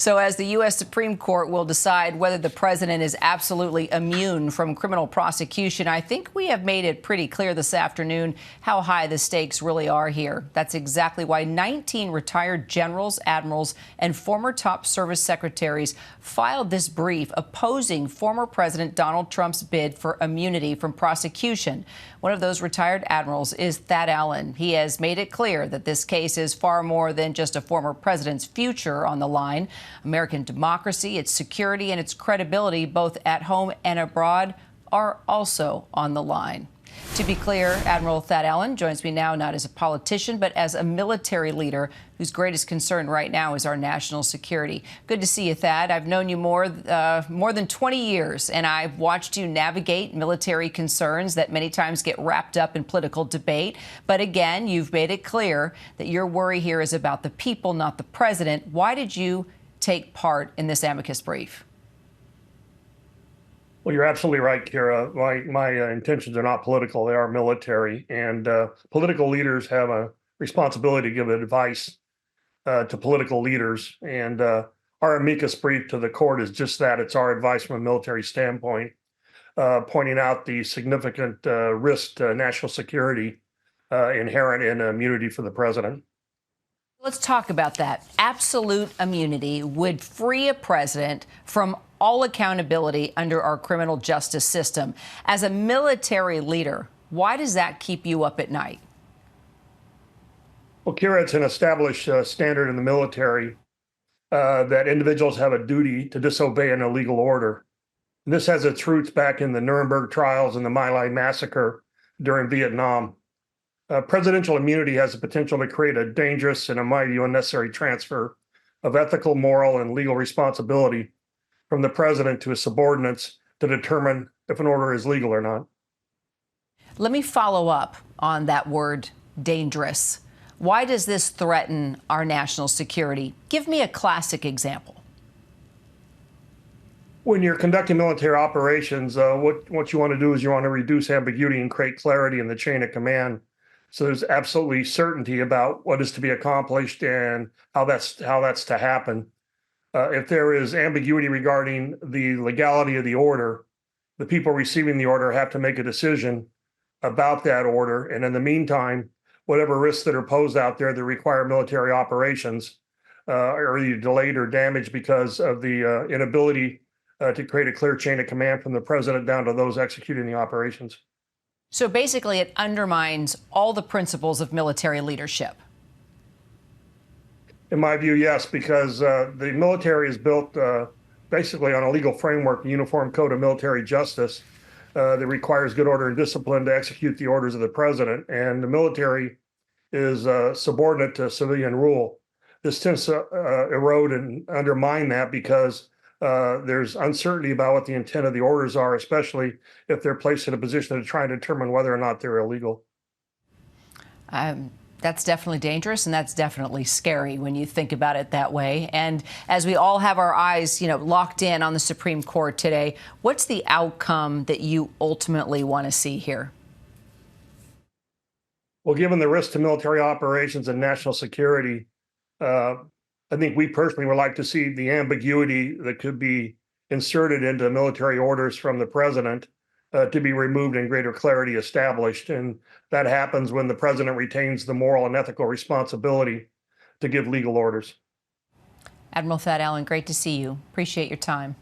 So as the U.S. Supreme Court will decide whether the president is absolutely immune from criminal prosecution, I think we have made it pretty clear this afternoon how high the stakes really are here. That's exactly why 19 retired generals, admirals, and former top service secretaries filed this brief opposing former President Donald Trump's bid for immunity from prosecution. One of those retired admirals is Thad Allen. He has made it clear that this case is far more than just a former president's future on the line. American democracy, its security, and its credibility, both at home and abroad, are also on the line. To be clear, Admiral Thad Allen joins me now not as a politician, but as a military leader whose greatest concern right now is our national security. Good to see you, Thad. I've known you more than 20 years, and I've watched you navigate military concerns that many times get wrapped up in political debate. But again, you've made it clear that your worry here is about the people, not the president. Why did you take part in this amicus brief? Well, you're absolutely right, Kira. My intentions are not political. They are military. And political leaders have a responsibility to give advice to political leaders. And our amicus brief to the court is just that. It's our advice from a military standpoint, pointing out the significant risk to national security inherent in immunity for the president. Let's talk about that. Absolute immunity would free a president from all accountability under our criminal justice system. As a military leader, why does that keep you up at night? Well, Kira, it's an established standard in the military that individuals have a duty to disobey an illegal order. And this has its roots back in the Nuremberg trials and the My Lai massacre during Vietnam. Presidential immunity has the potential to create a dangerous and, in my view, unnecessary transfer of ethical, moral, and legal responsibility from the president to his subordinates to determine if an order is legal or not. Let me follow up on that word, dangerous. Why does this threaten our national security? Give me a classic example. When you're conducting military operations, what you want to do is you want to reduce ambiguity and create clarity in the chain of command. So there's absolutely certainty about what is to be accomplished and how that's to happen. If there is ambiguity regarding the legality of the order, the people receiving the order have to make a decision about that order. And in the meantime, whatever risks that are posed out there that require military operations are either delayed or damaged because of the inability to create a clear chain of command from the president down to those executing the operations. So basically, it undermines all the principles of military leadership. In my view, yes, because the military is built basically on a legal framework, the Uniform Code of Military Justice, that requires good order and discipline to execute the orders of the president. And the military is subordinate to civilian rule. This tends to erode and undermine that because there's uncertainty about what the intent of the orders are, especially if they're placed in a position to try and determine whether or not they're illegal. That's definitely dangerous, and that's definitely scary when you think about it that way. And as we all have our eyes, locked in on the Supreme Court today, what's the outcome that you ultimately want to see here? Well, given the risk to military operations and national security, I think we personally would like to see the ambiguity that could be inserted into military orders from the president to be removed and greater clarity established. And that happens when the president retains the moral and ethical responsibility to give legal orders. Admiral Thad Allen, great to see you. Appreciate your time.